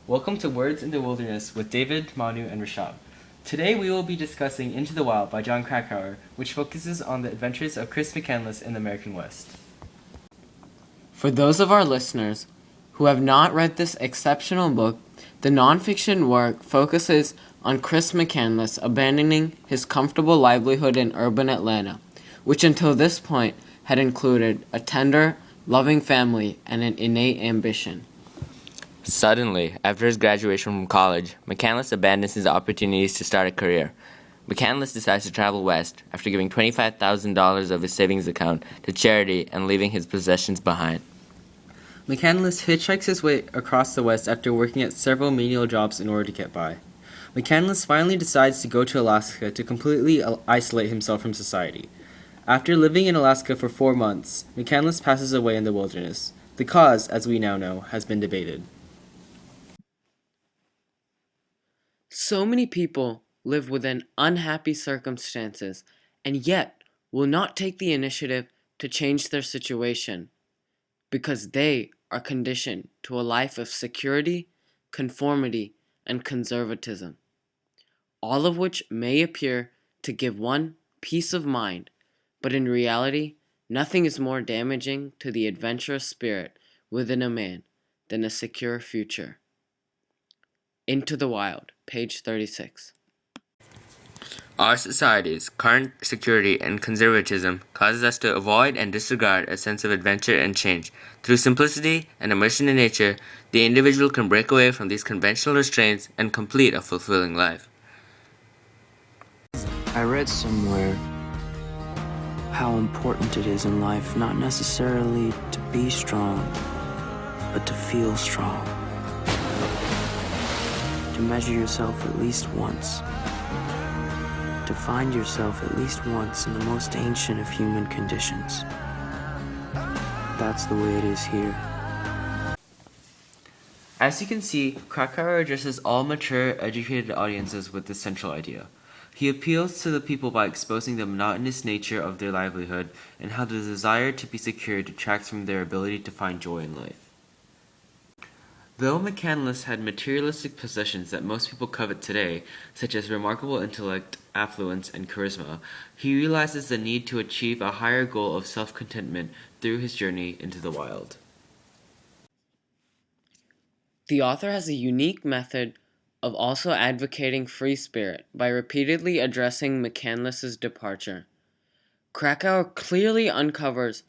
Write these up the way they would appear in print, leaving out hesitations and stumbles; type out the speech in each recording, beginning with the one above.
Welcome to Words in the Wilderness with David, Manu, and Rishab. Today we will be discussing Into the Wild by Jon Krakauer, which focuses on the adventures of Chris McCandless in the American West. For those of our listeners who have not read this exceptional book, the nonfiction work focuses on Chris McCandless abandoning his comfortable livelihood in urban Atlanta, which until this point had included a tender, loving family and an innate ambition. Suddenly, after his graduation from college, McCandless abandons his opportunities to start a career. McCandless decides to travel west after giving $25,000 of his savings account to charity and leaving his possessions behind. McCandless hitchhikes his way across the West after working at several menial jobs in order to get by. McCandless finally decides to go to Alaska to completely isolate himself from society. After living in Alaska for 4 months, McCandless passes away in the wilderness. The cause, as we now know, has been debated. So many people live within unhappy circumstances and yet will not take the initiative to change their situation because they are conditioned to a life of security, conformity, and conservatism, all of which may appear to give one peace of mind, but in reality, nothing is more damaging to the adventurous spirit within a man than a secure future. Into the Wild, page 36. Our society's current security and conservatism causes us to avoid and disregard a sense of adventure and change. Through simplicity and immersion in nature, the individual can break away from these conventional restraints and complete a fulfilling life. I read somewhere how important it is in life not necessarily to be strong, but to feel strong. To measure yourself at least once. To find yourself at least once in the most ancient of human conditions. That's the way it is here. As you can see, Krakauer addresses all mature, educated audiences with this central idea. He appeals to the people by exposing the monotonous nature of their livelihood and how the desire to be secure detracts from their ability to find joy in life. Though McCandless had materialistic possessions that most people covet today, such as remarkable intellect, affluence, and charisma, he realizes the need to achieve a higher goal of self-contentment through his journey into the wild. The author has a unique method of also advocating free spirit by repeatedly addressing McCandless's departure. Krakauer clearly uncovers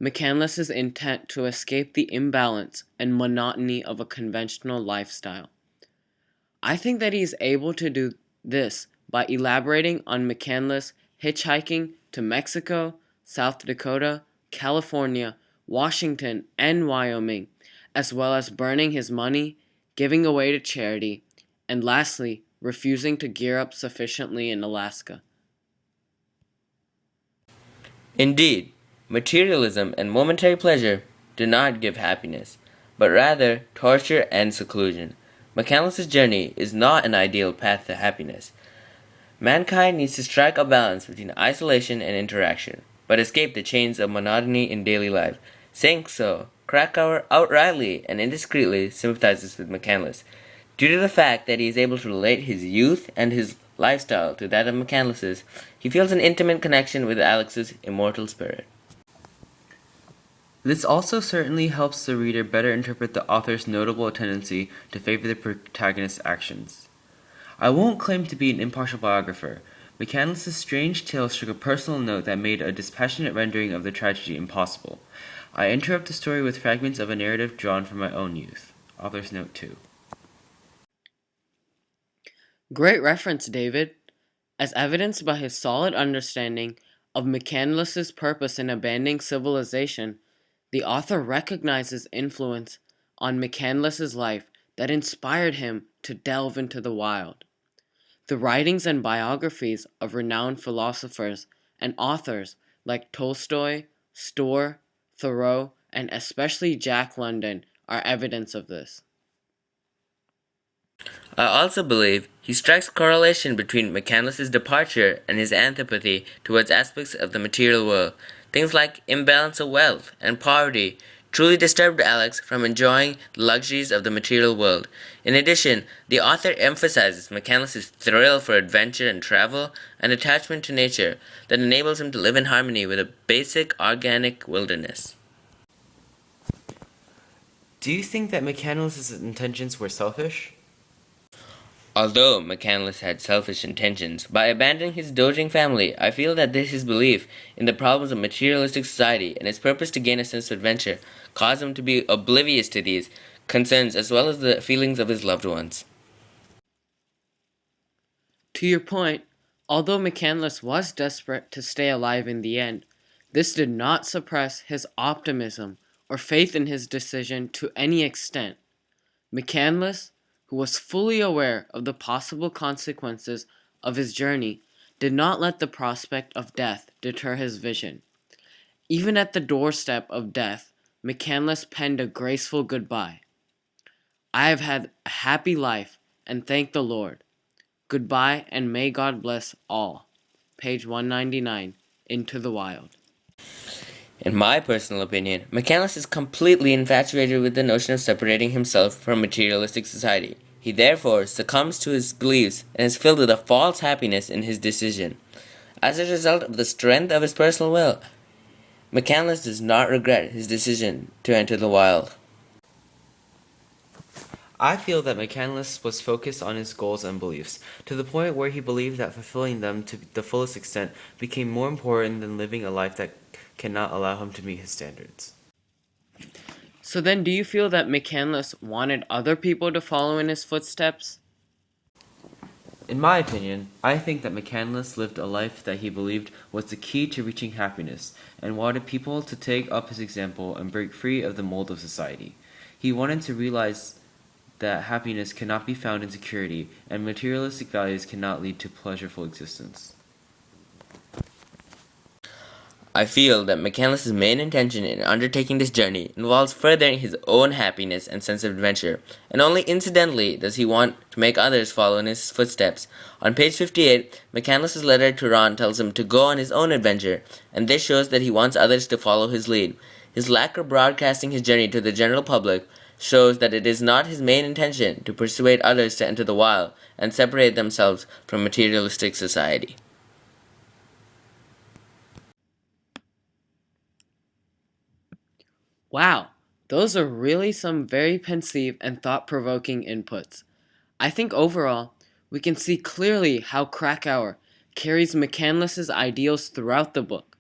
McCandless's intent to escape the imbalance and monotony of a conventional lifestyle. I think that he is able to do this by elaborating on McCandless hitchhiking to Mexico, South Dakota, California, Washington, and Wyoming, as well as burning his money, giving away to charity, and lastly, refusing to gear up sufficiently in Alaska. Indeed, materialism and momentary pleasure do not give happiness, but rather torture and seclusion. McCandless's journey is not an ideal path to happiness. Mankind needs to strike a balance between isolation and interaction, but escape the chains of monotony in daily life. Saying so, Krakauer outrightly and indiscreetly sympathizes with McCandless, due to the fact that he is able to relate his youth and his lifestyle to that of McCandless's. He feels an intimate connection with Alex's immortal spirit. This also certainly helps the reader better interpret the author's notable tendency to favor the protagonist's actions. I won't claim to be an impartial biographer. McCandless's strange tale struck a personal note that made a dispassionate rendering of the tragedy impossible. I interrupt the story with fragments of a narrative drawn from my own youth. Author's Note 2. Great reference, David. As evidenced by his solid understanding of McCandless's purpose in abandoning civilization, the author recognizes influence on McCandless's life that inspired him to delve into the wild. The writings and biographies of renowned philosophers and authors like Tolstoy, Stohr, Thoreau, and especially Jack London are evidence of this. I also believe he strikes correlation between McCandless's departure and his antipathy towards aspects of the material world. Things like imbalance of wealth and poverty truly disturbed Alex from enjoying the luxuries of the material world. In addition, the author emphasizes McCandless's thrill for adventure and travel and attachment to nature that enables him to live in harmony with a basic organic wilderness. Do you think that McCandless's intentions were selfish? Although McCandless had selfish intentions, by abandoning his doting family, I feel that his belief in the problems of materialistic society and his purpose to gain a sense of adventure caused him to be oblivious to these concerns as well as the feelings of his loved ones. To your point, although McCandless was desperate to stay alive in the end, this did not suppress his optimism or faith in his decision to any extent. McCandless, who was fully aware of the possible consequences of his journey, did not let the prospect of death deter his vision. Even at the doorstep of death, McCandless penned a graceful goodbye. I have had a happy life, and thank the Lord. Goodbye, and may God bless all. Page 199, Into the Wild. In my personal opinion, McCandless is completely infatuated with the notion of separating himself from materialistic society. He therefore succumbs to his beliefs and is filled with a false happiness in his decision. As a result of the strength of his personal will, McCandless does not regret his decision to enter the wild. I feel that McCandless was focused on his goals and beliefs, to the point where he believed that fulfilling them to the fullest extent became more important than living a life that cannot allow him to meet his standards. So then, do you feel that McCandless wanted other people to follow in his footsteps? In my opinion, I think that McCandless lived a life that he believed was the key to reaching happiness, and wanted people to take up his example and break free of the mold of society. He wanted to realize that happiness cannot be found in security, and materialistic values cannot lead to pleasurable existence. I feel that McCandless's main intention in undertaking this journey involves furthering his own happiness and sense of adventure, and only incidentally does he want to make others follow in his footsteps. On page 58, McCandless's letter to Ron tells him to go on his own adventure, and this shows that he wants others to follow his lead. His lack of broadcasting his journey to the general public shows that it is not his main intention to persuade others to enter the wild and separate themselves from materialistic society. Wow, those are really some very pensive and thought-provoking inputs. I think overall, we can see clearly how Krakauer carries McCandless's ideals throughout the book.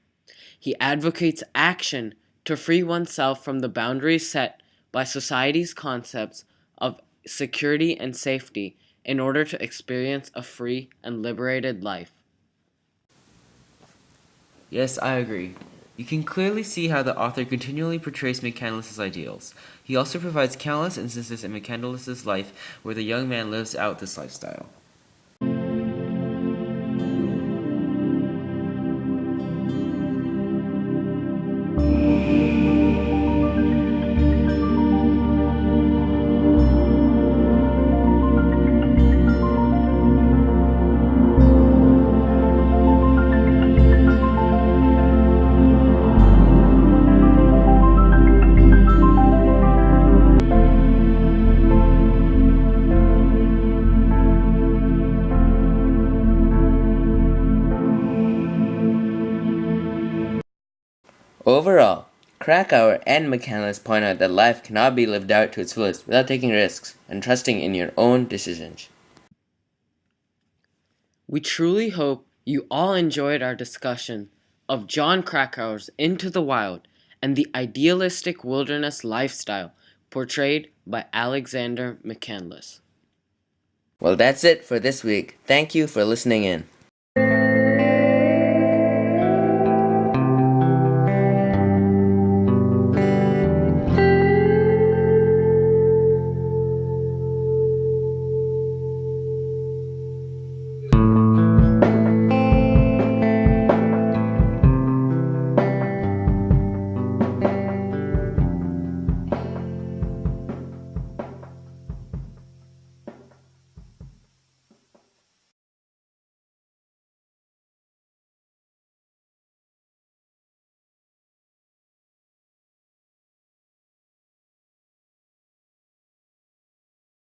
He advocates action to free oneself from the boundaries set by society's concepts of security and safety in order to experience a free and liberated life. Yes, I agree. You can clearly see how the author continually portrays McCandless's ideals. He also provides countless instances in McCandless's life where the young man lives out this lifestyle. Overall, Krakauer and McCandless point out that life cannot be lived out to its fullest without taking risks and trusting in your own decisions. We truly hope you all enjoyed our discussion of John Krakauer's Into the Wild and the idealistic wilderness lifestyle portrayed by Alexander McCandless. Well, that's it for this week. Thank you for listening in.